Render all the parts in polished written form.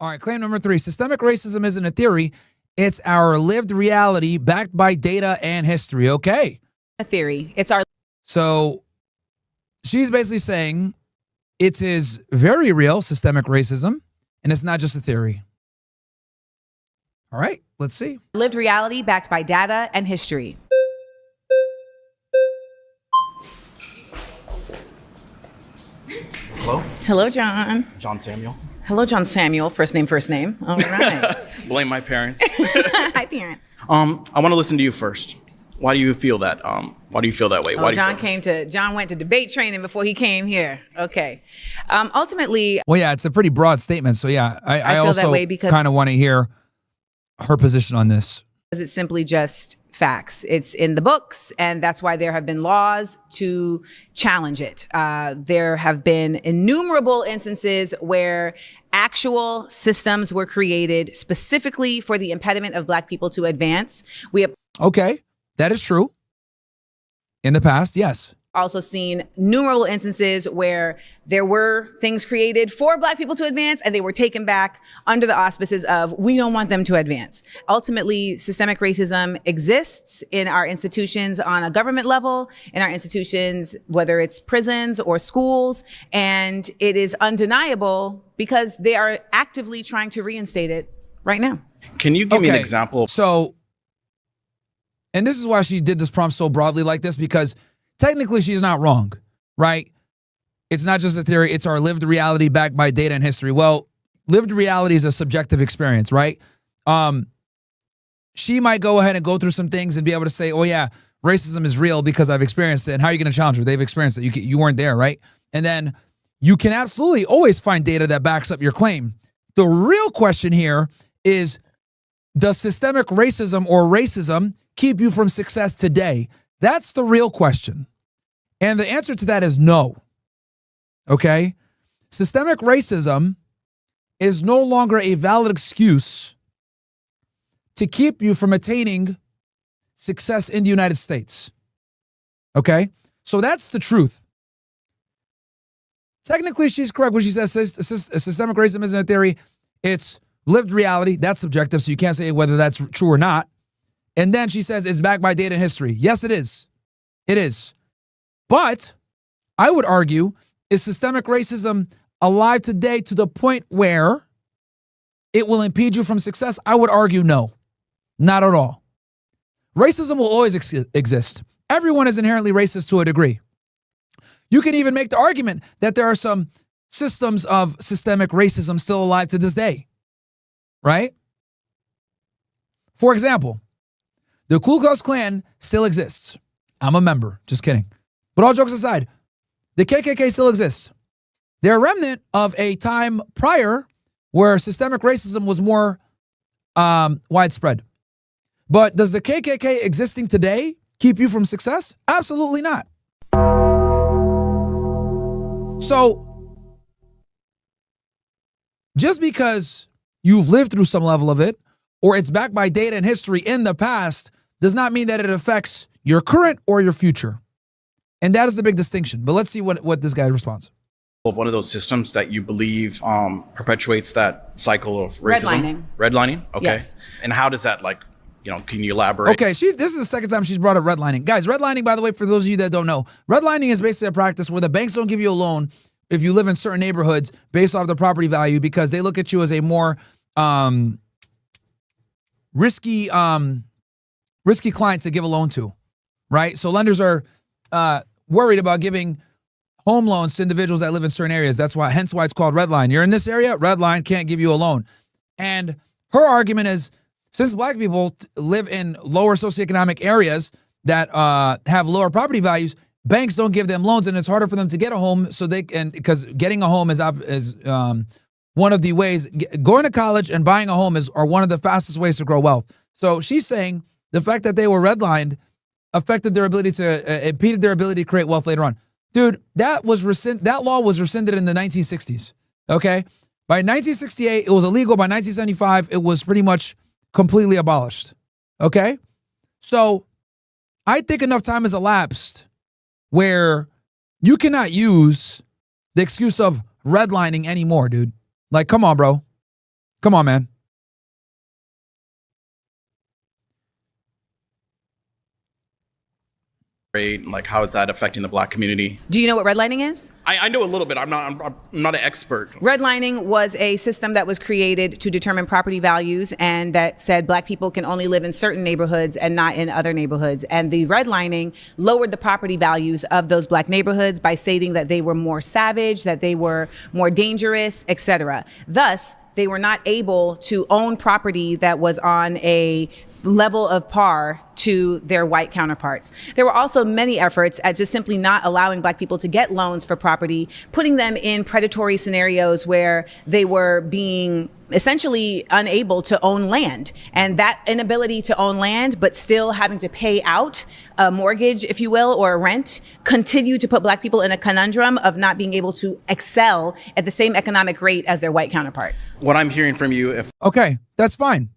All right, claim number 3. Systemic racism isn't a theory. It's our lived reality backed by data and history. Okay. A theory. It's our... So she's basically saying it is very real, systemic racism, and it's not just a theory. All right, let's see. lived reality backed by data and history. Hello? Hello, John. John Samuel. Hello, John Samuel. First name, first name. All right. Blame my parents. Hi, parents. I want to listen to you first. Why do you feel that? Why do you feel that way? Why do you feel John went to debate training before he came here. Okay. Ultimately, Well, yeah, it's a pretty broad statement. So yeah, I feel also that way because- kind of want to hear her position on this. it's simply just facts. It's in the books, and that's why there have been laws to challenge it. There have been innumerable instances where actual systems were created specifically for the impediment of Black people to advance. We have Okay, that is true. In the past, yes. also seen innumerable instances where there were things created for Black people to advance, and they were taken back under the auspices of, we don't want them to advance. Ultimately, systemic racism exists in our institutions on a government level, in our institutions, whether it's prisons or schools, and it is undeniable because they are actively trying to reinstate it right now. Can you give me an example? So, and this is why she did this prompt so broadly like this, because technically she's not wrong, right? It's not just a theory, it's our lived reality backed by data and history. Well, lived reality is a subjective experience, right? She might go ahead and go through some things and be able to say, oh yeah, racism is real because I've experienced it. And how are you going to challenge her? They've experienced it. You weren't there, right? And then you can absolutely always find data that backs up your claim. The real question here is, does systemic racism or racism keep you from success today? That's the real question. And the answer to that is no. Okay? Systemic racism is no longer a valid excuse to keep you from attaining success in the United States. Okay? So that's the truth. Technically, she's correct when she says systemic racism isn't a theory. It's lived reality. That's subjective, so you can't say whether that's true or not. And then she says it's backed by data and history. Yes, it is. It is. But I would argue, is systemic racism alive today to the point where it will impede you from success? I would argue no, not at all. Racism will always exist. Everyone is inherently racist to a degree. You can even make the argument that there are some systems of systemic racism still alive to this day, right? For example, the Ku Klux Klan still exists. I'm a member, just kidding. But all jokes aside, the KKK still exists. They're a remnant of a time prior where systemic racism was more widespread. But does the KKK existing today keep you from success? Absolutely not. So, just because you've lived through some level of it, or it's backed by data and history in the past, does not mean that it affects your current or your future. And that is the big distinction. But let's see what this guy responds. Of one of those systems that you believe perpetuates that cycle of racism? Redlining? Okay. Yes. And how does that, can you elaborate? Okay, this is the second time she's brought up redlining. Guys, redlining, by the way, for those of you that don't know, redlining is basically a practice where the banks don't give you a loan if you live in certain neighborhoods based off the property value because they look at you as a more risky client to give a loan to, right? So lenders are worried about giving home loans to individuals that live in certain areas. Hence why it's called redline. You're in this area, redline can't give you a loan. And her argument is, since Black people live in lower socioeconomic areas that have lower property values, banks don't give them loans, and it's harder for them to get a home. Because getting a home is one of the ways. Going to college and buying a home are one of the fastest ways to grow wealth. So she's saying the fact that they were redlined affected their ability to impeded their ability to create wealth later on. Dude, that law was rescinded in the 1960s. Okay, by 1968 it was illegal. By 1975 it was pretty much completely abolished. Okay? So I think enough time has elapsed where you cannot use the excuse of redlining anymore, dude. Like, come on, bro. Come on, man. Like, how is that affecting the black community? Do you know what redlining is? I know a little bit. I'm not an expert. Redlining was a system that was created to determine property values, and that said black people can only live in certain neighborhoods and not in other neighborhoods. And the redlining lowered the property values of those black neighborhoods by stating that they were more savage, that they were more dangerous, etc. Thus, they were not able to own property that was on a level of par to their white counterparts. There were also many efforts at just simply not allowing black people to get loans for property, putting them in predatory scenarios where they were being essentially unable to own land. And that inability to own land, but still having to pay out a mortgage, if you will, or a rent, continued to put black people in a conundrum of not being able to excel at the same economic rate as their white counterparts. What I'm hearing from you, Okay, that's fine.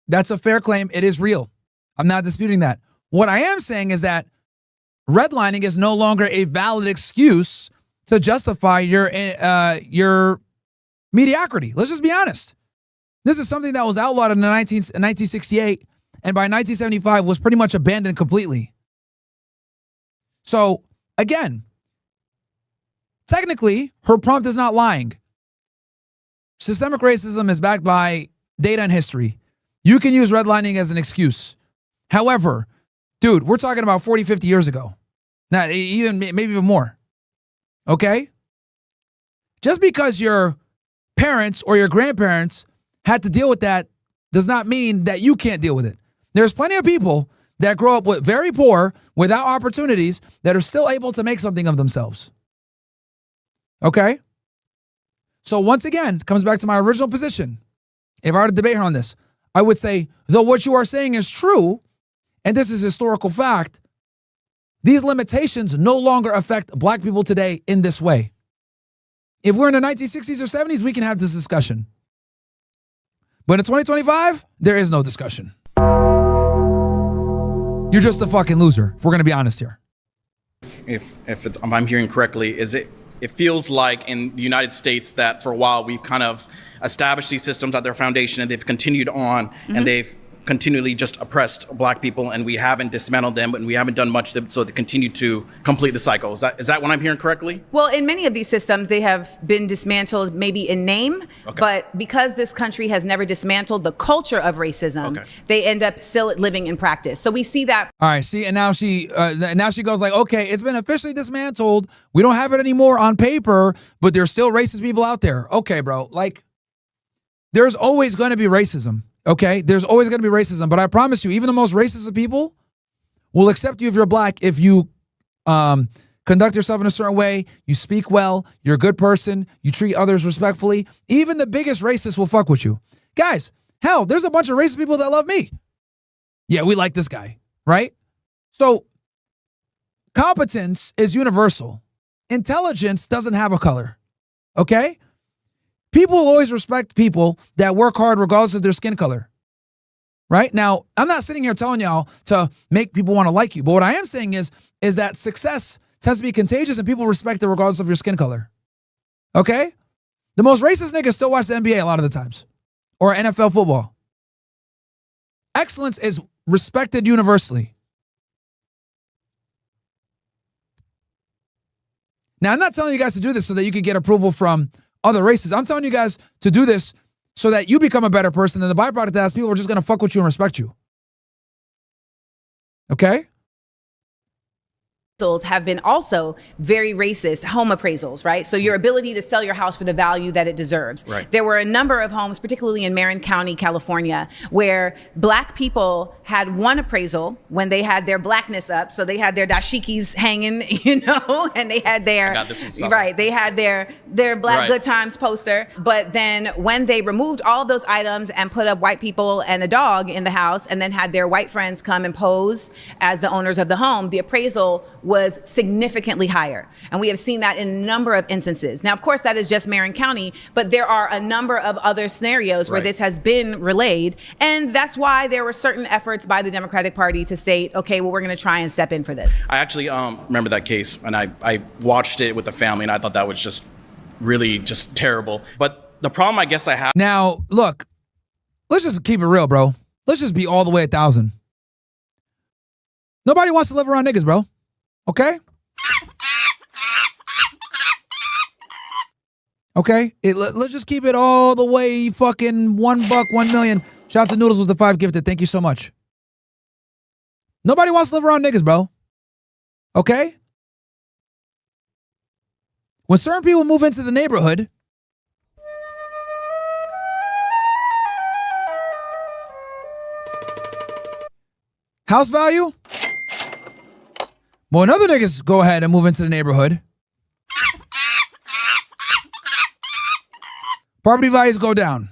That's a fair claim. It is real. I'm not disputing that. What I am saying is that redlining is no longer a valid excuse to justify your mediocrity. Let's just be honest. This is something that was outlawed in 1968, and by 1975 was pretty much abandoned completely. So, again, technically, her prompt is not lying. Systemic racism is backed by data and history. You can use redlining as an excuse. However, dude, we're talking about 40, 50 years ago. Now, maybe even more. Okay? Just because your parents or your grandparents had to deal with that does not mean that you can't deal with it. There's plenty of people that grow up with very poor, without opportunities, that are still able to make something of themselves. Okay? So once again, comes back to my original position. If I were to debate her on this, I would say, though what you are saying is true, and this is historical fact, these limitations no longer affect black people today in this way. If we're in the 1960s or 70s, we can have this discussion. But in 2025, there is no discussion. You're just a fucking loser, if we're going to be honest here. If I'm hearing correctly, it feels like in the United States that for a while we've kind of established these systems at their foundation, and they've continued on, and they've continually just oppressed black people, and we haven't dismantled them, and we haven't done much so they continue to complete the cycle. Is that what I'm hearing correctly? Well, in many of these systems, they have been dismantled maybe in name, but because this country has never dismantled the culture of racism, they end up still living in practice. So we see that. All right, see, and now she goes like, okay, it's been officially dismantled. We don't have it anymore on paper, but there's still racist people out there. Okay, bro, like, there's always going to be racism. Okay, there's always going to be racism, but I promise you, even the most racist of people will accept you if you're black if you conduct yourself in a certain way, you speak well, you're a good person, you treat others respectfully. Even the biggest racist will fuck with you. Guys, hell, there's a bunch of racist people that love me. Yeah, we like this guy, right? So competence is universal. Intelligence doesn't have a color, okay? People will always respect people that work hard regardless of their skin color, right? Now, I'm not sitting here telling y'all to make people want to like you, but what I am saying is that success tends to be contagious and people respect it regardless of your skin color, okay? The most racist niggas still watch the NBA a lot of the times, or NFL football. Excellence is respected universally. Now, I'm not telling you guys to do this so that you can get approval from other races. I'm telling you guys to do this so that you become a better person, and the byproduct of that is people are just going to fuck with you and respect you. Okay? Have been also very racist home appraisals, right? So your ability to sell your house for the value that it deserves. Right. There were a number of homes, particularly in Marin County, California, where black people had one appraisal when they had their blackness up. So they had their dashikis hanging, and they had their, they had their Black Good Times poster. But then when they removed all of those items and put up white people and a dog in the house, and then had their white friends come and pose as the owners of the home, the appraisal was significantly higher. And we have seen that in a number of instances. Now, of course, that is just Marin County, but there are a number of other scenarios where this has been relayed. And that's why there were certain efforts by the Democratic Party to state, okay, well, we're going to try and step in for this. I actually remember that case, and I watched it with the family, and I thought that was just really just terrible. But the problem I guess I have. Now, look, let's just keep it real, bro. Let's just be all the way 1,000. Nobody wants to live around niggas, bro. Okay? Okay? Let's just keep it all the way fucking $1, 1 million. Shout out to Noodles with the 5 gifted. Thank you so much. Nobody wants to live around niggas, bro. Okay? When certain people move into the neighborhood, house value? Well, when other niggas go ahead and move into the neighborhood, property values go down.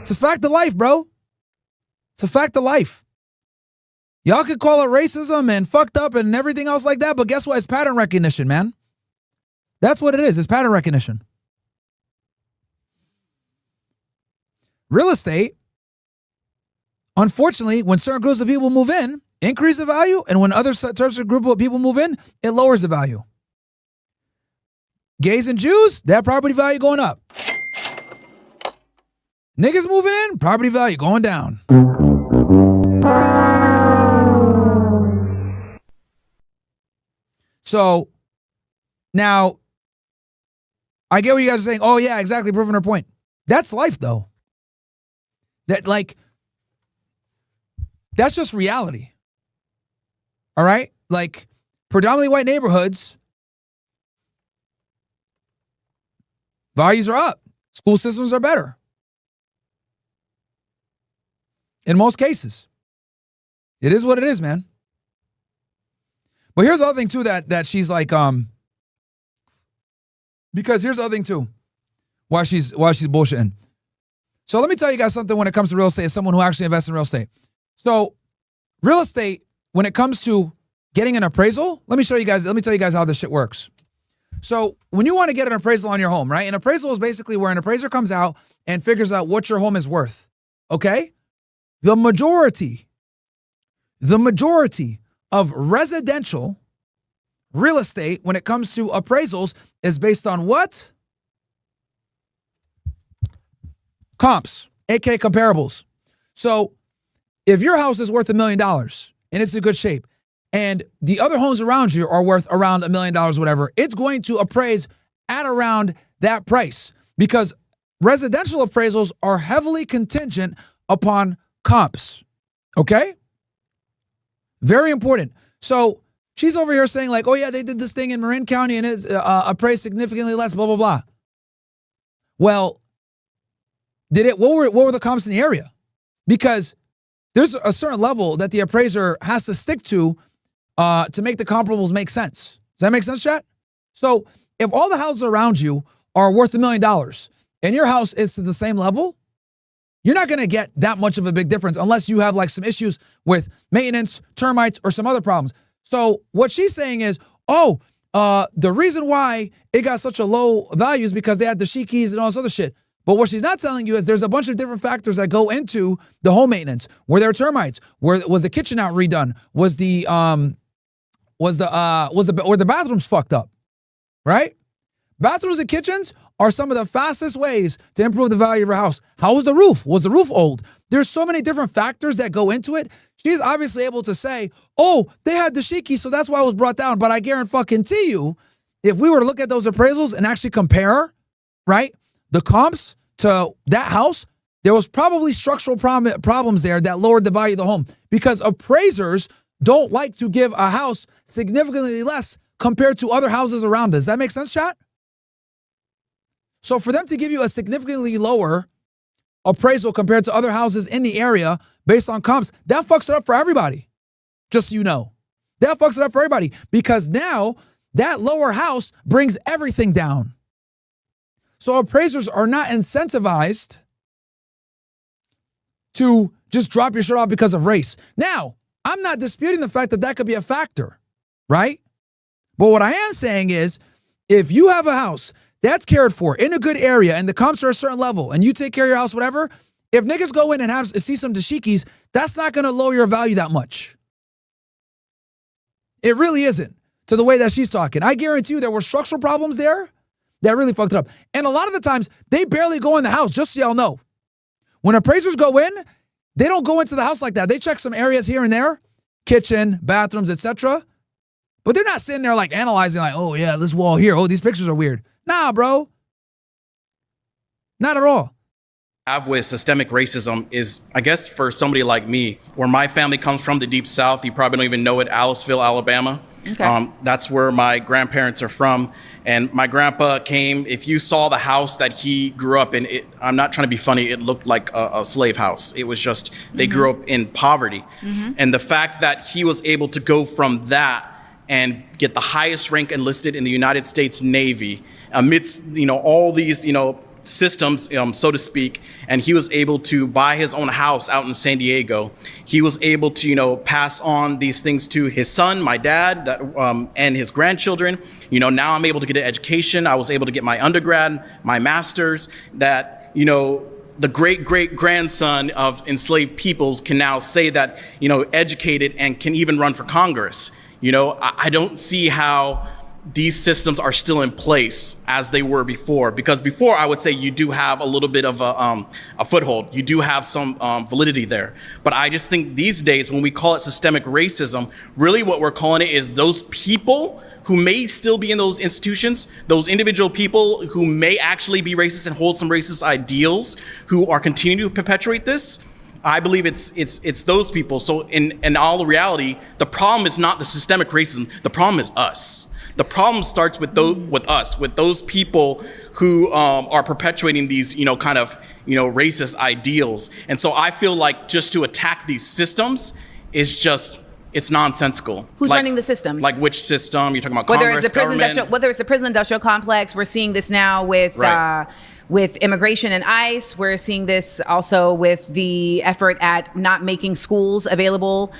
It's a fact of life, bro. It's a fact of life. Y'all could call it racism and fucked up and everything else like that, but guess what? It's pattern recognition, man. That's what it is. It's pattern recognition. Real estate, unfortunately, when certain groups of people move in, increase the value, and when other types of group of people move in, it lowers the value. Gays and Jews, that property value going up. Niggas moving in, property value going down. So now, I get what you guys are saying. Oh yeah, exactly, proving her point. That's life though. That's just reality. All right? Like, predominantly white neighborhoods, values are up. School systems are better. In most cases. It is what it is, man. But here's the other thing too that she's like, because here's the other thing too, why she's bullshitting. So let me tell you guys something when it comes to real estate as someone who actually invests in real estate. So real estate, when it comes to getting an appraisal, let me tell you guys how this shit works. So when you want to get an appraisal on your home, right? An appraisal is basically where an appraiser comes out and figures out what your home is worth. Okay? The majority of residential real estate when it comes to appraisals is based on what? Comps, aka comparables. So if your house is worth $1 million and it's in good shape, and the other homes around you are worth around $1 million, whatever, it's going to appraise at around that price because residential appraisals are heavily contingent upon comps. Okay? Very important. So she's over here saying like, oh yeah, they did this thing in Marin County and it's appraised significantly less, blah, blah, blah. Well, what were the comps in the area? Because there's a certain level that the appraiser has to stick to make the comparables make sense. Does that make sense, chat? So if all the houses around you are worth $1 million and your house is to the same level, you're not going to get that much of a big difference unless you have like some issues with maintenance, termites, or some other problems. So what she's saying is, the reason why it got such a low value is because they had the dashikis and all this other shit. But what she's not telling you is there's a bunch of different factors that go into the home maintenance. Were there termites? Was the kitchen out redone? Were the bathrooms fucked up? Right? Bathrooms and kitchens are some of the fastest ways to improve the value of your house. How was the roof? Was the roof old? There's so many different factors that go into it. She's obviously able to say, oh, they had dashiki, so that's why it was brought down. But I guarantee you, if we were to look at those appraisals and actually compare, right, the comps to that house, there was probably structural problems there that lowered the value of the home because appraisers don't like to give a house significantly less compared to other houses around us. Does that make sense, chat? So for them to give you a significantly lower appraisal compared to other houses in the area based on comps, that fucks it up for everybody. Just so you know. That fucks it up for everybody because now that lower house brings everything down. So appraisers are not incentivized to just drop your shit off because of race. Now, I'm not disputing the fact that that could be a factor, right? But what I am saying is, if you have a house that's cared for in a good area and the comps are a certain level and you take care of your house, whatever, if niggas go in and see some dashikis, that's not going to lower your value that much. It really isn't to the way that she's talking. I guarantee you there were structural problems there that really fucked it up. And a lot of the times, they barely go in the house, just so y'all know. When appraisers go in, they don't go into the house like that. They check some areas here and there, kitchen, bathrooms, etc. But they're not sitting there like analyzing like, oh yeah, this wall here. Oh, these pictures are weird. Nah, bro. Not at all. Have with systemic racism is, I guess, for somebody like me, where my family comes from, the deep South, you probably don't even know it, Aliceville, Alabama. Okay. That's where my grandparents are from. And my grandpa came, if you saw the house that he grew up in, I'm not trying to be funny, it looked like a slave house. It was just, they grew up in poverty. And the fact that he was able to go from that and get the highest rank enlisted in the United States Navy amidst, all these, systems, so to speak, and he was able to buy his own house out in San Diego. He was able to, pass on these things to his son, my dad, and his grandchildren. Now I'm able to get an education. I was able to get my undergrad, my master's, that, the great-great-grandson of enslaved peoples can now say that, educated and can even run for Congress. I don't see how these systems are still in place as they were before, because before I would say you do have a little bit of a foothold. You do have some validity there. But I just think these days when we call it systemic racism, really what we're calling it is those people who may still be in those institutions, those individual people who may actually be racist and hold some racist ideals, who are continuing to perpetuate this. I believe it's those people. So in all reality, the problem is not the systemic racism. The problem is us. The problem starts with those people who are perpetuating these, racist ideals. And so I feel like just to attack these systems is just, it's nonsensical. Who's running the systems? Like which system? You're talking about whether Congress, whether it's the prison industrial complex. We're seeing this now with Right. With immigration and ICE. We're seeing this also with the effort at not making schools available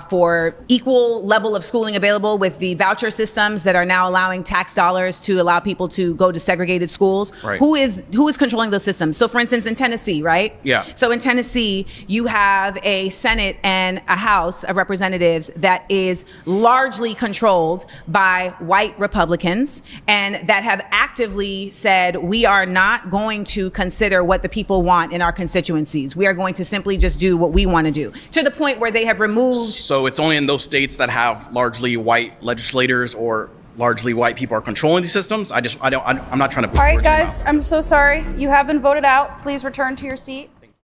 for equal level of schooling available with the voucher systems that are now allowing tax dollars to allow people to go to segregated schools. Right. Who is controlling those systems? So for instance, in Tennessee, right? Yeah. So in Tennessee, you have a Senate and a House of Representatives that is largely controlled by white Republicans and that have actively said, we are not going to consider what the people want in our constituencies. We are going to simply just do what we want to do, to the point where they have removed. So it's only in those states that have largely white legislators or largely white people are controlling these systems. I'm not trying to put All right, words in your guys, mouth. I'm so sorry. You have been voted out. Please return to your seat.